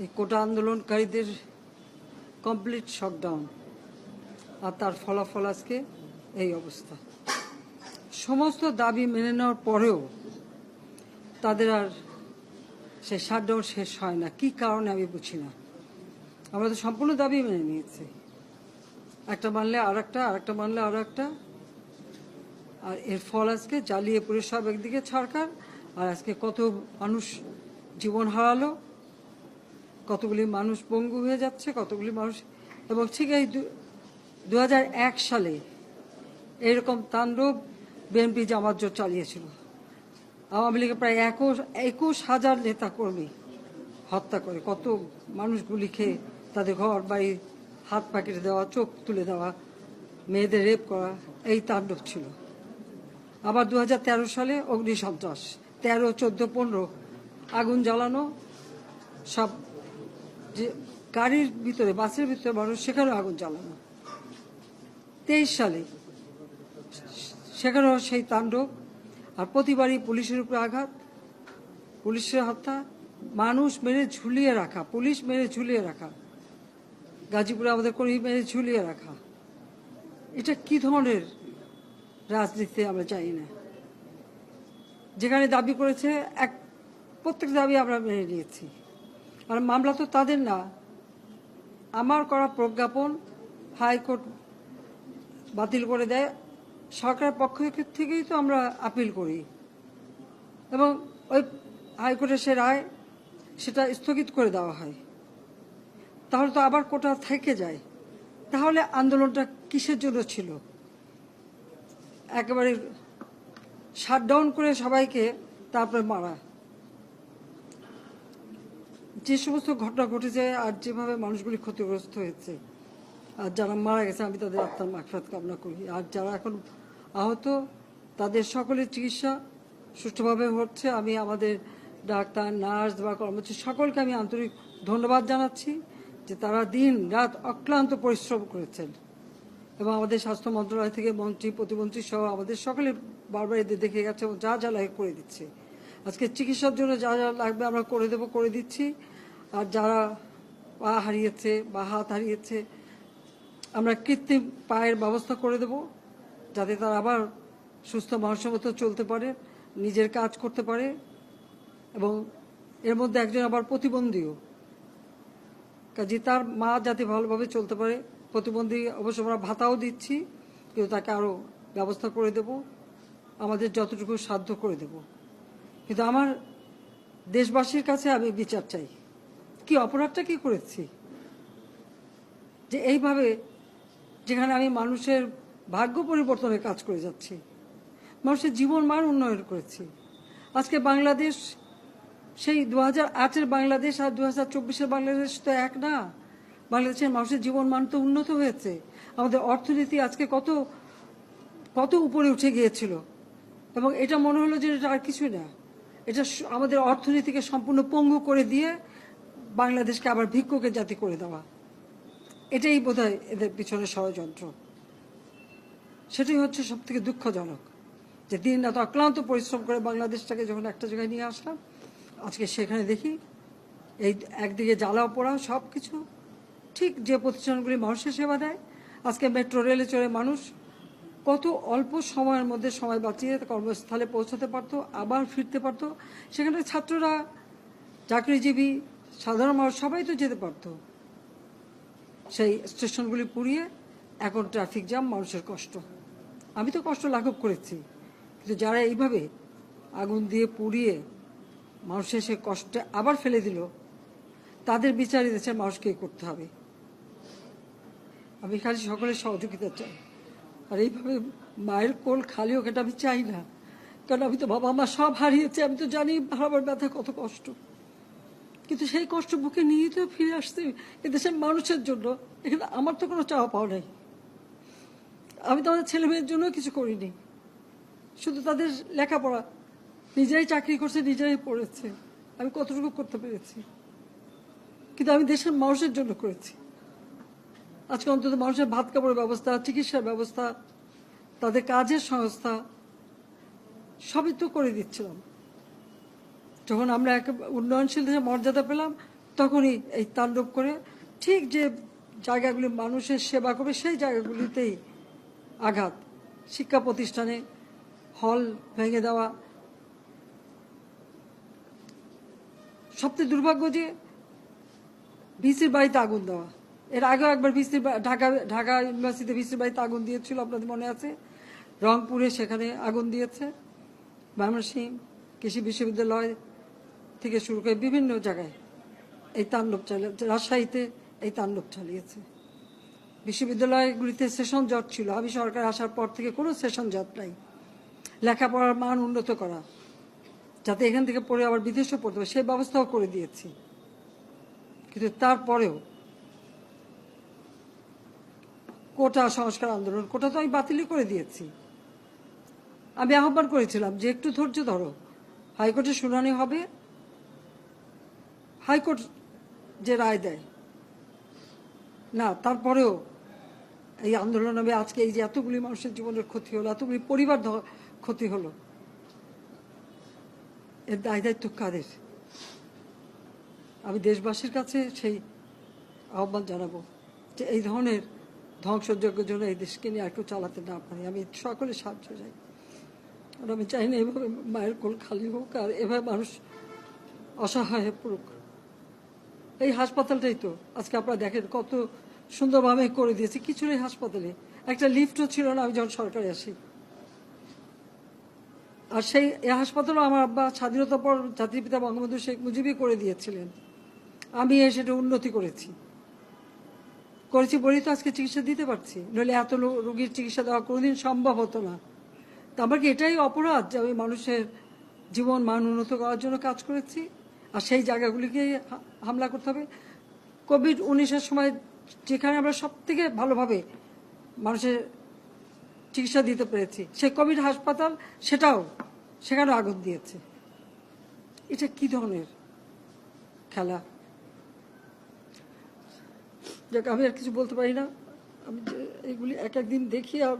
এই কোটা আন্দোলনকারীদের complete shutdown, আর তার ফলাফল আজকে এই অবস্থা। সমস্ত দাবি মেনে নেওয়ার পরেও তাদের আর সে শাটডাউন শেষ হয় না। কি কারণে আমি বুঝি না। আমরা তো সম্পূর্ণ দাবি মেনে নিয়েছি, একটা মানলে আর একটা, আর একটা মানলে আরো একটা, আর এর ফল আজকে জ্বালিয়ে পুড়ে সব একদিকে সরকার, আর আজকে কত মানুষ জীবন হারালো, কতগুলি মানুষ পঙ্গু হয়ে যাচ্ছে, কতগুলি মানুষ। এবং ঠিক এই 2001 সালে এরকম তাণ্ডব বিএনপি জামাত জোট চালিয়েছিল। আওয়ামী লীগের প্রায় 21,000 নেতা কর্মী হত্যা করে, কত মানুষ গুলি খেয়ে তাদের ঘর বাড়ি হাত পা কেটে দেওয়া, চোখ তুলে দেওয়া, মেয়েদের রেপ করা, এই তাণ্ডব ছিল। আবার 2013 সালে অগ্নিসন্ত্রাস, 13, 14, 15 আগুন জ্বালানো, সব যে গাড়ির ভিতরে, বাসের ভিতরে মানুষ, সেখানেও আগুন জ্বালানো। 23 সালে সেখানেও সেই তাণ্ডব, আর প্রতিবারই পুলিশের উপরে আঘাত, পুলিশের হত্যা, মানুষ মেরে ঝুলিয়ে রাখা, পুলিশ মেরে ঝুলিয়ে রাখা, গাজীপুরে আমাদের কর্মী মেরে ঝুলিয়ে রাখা। এটা কি ধরনের রাজনীতি আমরা জানি না। যেখানে দাবি করেছে প্রত্যেক দাবি আমরা মেনে নিয়েছি, আর মামলা তো তাদের না, আমার করা প্রজ্ঞাপন হাইকোর্ট বাতিল করে দেয়, সরকারের পক্ষ থেকেই তো আমরা আপিল করি, এবং ওই হাইকোর্টের সে রায় সেটা স্থগিত করে দেওয়া হয়। তাহলে তো আবার কোটা থেকে যায়। তাহলে আন্দোলনটা কিসের জন্য ছিল? একেবারে শাটডাউন করে সবাইকে তারপরে মারা। যে সমস্ত ঘটনা ঘটেছে আর যেভাবে মানুষগুলি ক্ষতিগ্রস্ত হয়েছে, আর যারা মারা গেছে আমি তাদের আত্মার মাগফিরাত কামনা করি, আর যারা এখন আহত তাদের সকলের চিকিৎসা সুষ্ঠুভাবে হচ্ছে। আমি আমাদের ডাক্তার, নার্স বা কর্মচারী সকলকে আমি আন্তরিক ধন্যবাদ জানাচ্ছি যে তারা দিন রাত অক্লান্ত পরিশ্রম করেছেন, এবং আমাদের স্বাস্থ্য মন্ত্রণালয় থেকে মন্ত্রী, প্রতিমন্ত্রী সহ আমাদের সকলে বারবার এদের দেখে গেছে এবং যা যা লাগে করে দিচ্ছে। আজকে চিকিৎসার জন্য যা যা লাগবে আমরা করে দিচ্ছি। আর যারা পা হারিয়েছে বা হাত হারিয়েছে, আমরা কৃত্রিম পায়ের ব্যবস্থা করে দেব, যাতে তারা আবার সুস্থ মানুষের মতো চলতে পারে, নিজের কাজ করতে পারে। এবং এর মধ্যে একজন আবার প্রতিবন্ধীও, কাজে তার মা যাতে ভালোভাবে চলতে পারে। প্রতিবন্ধী অবশ্য আমরা ভাতাও দিচ্ছি, কিন্তু তাকে আরও ব্যবস্থা করে দেব, আমাদের যতটুকু সাধ্য করে দেব। কিন্তু আমার দেশবাসীর কাছে আমি বিচার চাই, কি অপরাধটা কি করেছি যে এইভাবে, যেখানে আমি মানুষের ভাগ্য পরিবর্তনের কাজ করে যাচ্ছি, মানুষের জীবন মান উন্নয়ন করেছি। আজকে বাংলাদেশ সেই 2008-এর বাংলাদেশ আর 2024-এর বাংলাদেশ তো এক না। বাংলাদেশের মানুষের জীবন মান তো উন্নত হয়েছে। আমাদের অর্থনীতি আজকে কত কত উপরে উঠে গিয়েছিল, এবং এটা মনে হলো যে এটা আর কিছুই না। এটা আমাদের অর্থনীতিকে সম্পূর্ণ পঙ্গু করে দিয়ে বাংলাদেশকে আবার ভিক্ষুকের জাতি করে দেওয়া, এটাই বোধহয় এদের পিছনে ষড়যন্ত্র। সেটাই হচ্ছে সব থেকে দুঃখজনক, যে দিন রাত অক্লান্ত পরিশ্রম করে বাংলাদেশটাকে যখন একটা জায়গায় নিয়ে আসলাম, আজকে সেখানে দেখি এই একদিকে জ্বালাও পোড়াও সব কিছু। ঠিক যে প্রতিষ্ঠানগুলি মানুষের সেবা দেয়, আজকে মেট্রো রেলে চড়ে মানুষ কত অল্প সময়ের মধ্যে সময় বাঁচিয়ে কর্মস্থলে পৌঁছাতে পারতো, আবার ফিরতে পারতো। সেখানে ছাত্ররা, চাকরিজীবী, সাধারণ মানুষ সবাই তো যেতে পারতো। সেই স্টেশনগুলি পুড়িয়ে এখন ট্রাফিক জ্যাম, মানুষের কষ্ট। আমি তো কষ্ট লাঘব করেছি, কিন্তু যারা এইভাবে আগুন দিয়ে পুড়িয়ে মানুষের সে কষ্টে আবার ফেলে দিল, তাদের বিচার দেশের মানুষকে করতে হবে। আমি খালি সকলের সহযোগিতা চাই। আর এইভাবে মায়ের কোল খালি হোক এটা আমি চাই না, কারণ আমি তো বাবা মা সব হারিয়েছি। আমি তো জানি হারাবার ব্যথা কত কষ্ট, কিন্তু সেই কষ্ট বুকে নিয়ে তো ফিরে আসতে এদেশের মানুষের জন্য। এখানে আমার তো কোনো চাওয়া পাওয়া নাই। আমি তো আমাদের ছেলে মেয়ের জন্য কিছু করিনি, শুধু তাদের লেখাপড়া, নিজেরাই চাকরি করছে, নিজেরাই পড়েছে। আমি কতটুকু করতে পেরেছি, কিন্তু আমি দেশের মানুষের জন্য করেছি। আজকে অন্তত মানুষের ভাত কাপড়ের ব্যবস্থা, চিকিৎসার ব্যবস্থা, তাদের কাজের সংস্থা সবই তো করে দিচ্ছিলাম। যখন আমরা এক উন্নয়নশীল দেশে মর্যাদা পেলাম, তখনই এই তাণ্ডব করে ঠিক যে জায়গাগুলি মানুষের সেবা করবে সেই জায়গাগুলিতেই আঘাত, শিক্ষা প্রতিষ্ঠানে হল ভেঙে দেওয়া। সবচেয়ে দুর্ভাগ্য যে ভিসির বাড়িতে আগুন দেওয়া। এর আগেও একবার ঢাকা ইউনিভার্সিটিতে ভিসির বাড়িতে আগুন দিয়েছিল, আপনাদের মনে আছে। রংপুরে সেখানে আগুন দিয়েছে, ময়মনসিংহ কৃষি বিশ্ববিদ্যালয় থেকে শুরু করে বিভিন্ন জায়গায় এই তাণ্ডব চালিয়েছে। রাজশাহীতে এই তাণ্ডব চালিয়েছে। বিশ্ববিদ্যালয়গুলিতে সেশন জট ছিল, আমি সরকার আসার পর থেকে কোনো সেশন জট নাই। লেখাপড়ার মান উন্নত করা, যাতে এখান থেকে পড়ে আবার বিদেশেও পড়তে হবে, সেই ব্যবস্থাও করে দিয়েছি। কিন্তু তারপরেও কোটা সংস্কার আন্দোলন, কোটা তো আমি বাতিলই করে দিয়েছি। আমি আহ্বান করেছিলাম যে একটু ধৈর্য ধরো, হাইকোর্টে শুনানি হবে, হাইকোর্ট যে রায় দেয় না, তারপরেও এই আন্দোলন হবে। আজকে এই যে এতগুলি মানুষের জীবনের ক্ষতি হলো, এতগুলি পরিবার ক্ষতি হলো, এর দায় দায়িত্ব কাদের? আমি দেশবাসীর কাছে সেই আহ্বান জানাবো যে এই ধরনের ধ্বংসযজ্ঞের জন্য এই দেশকে নিয়ে একটু চালাতে না পারি। আমি সকলে সাহায্য চাই, আর আমি চাই না এভাবে মায়ের কোল খালি হোক আর এভাবে মানুষ অসহায় হয়ে পড়ুক। এই হাসপাতালটাই তো আজকে আপনারা দেখেন কত সুন্দরভাবে করে দিয়েছে। কিছু নেই হাসপাতালে, একটা লিফটও ছিল না আমি যখন সরকারে আসি। আর সেই হাসপাতালও আমার আব্বা স্বাধীনতার পর জাতির পিতা বঙ্গবন্ধু শেখ মুজিবই করে দিয়েছিলেন। আমি সেটা উন্নতি করেছি বলেই তো আজকে চিকিৎসা দিতে পারছি, নইলে এত রোগীর চিকিৎসা দেওয়া কোনোদিন সম্ভব হতো না। তা আমার কি এটাই অপরাধ যে আমি মানুষের জীবন মান উন্নত করার জন্য কাজ করেছি, আর সেই জায়গাগুলিকে হামলা করতে হবে? কোভিড-19-এর সময় যেখানে আমরা সব থেকে ভালোভাবে মানুষের চিকিৎসা দিতে পেরেছি, সেই কোভিড হাসপাতাল সেখানে আগুন দিয়েছে। এটা কি ধরনের খেলা? যাক, আমি আর কিছু বলতে পারি না। আমি যে এইগুলি এক একদিন দেখি আর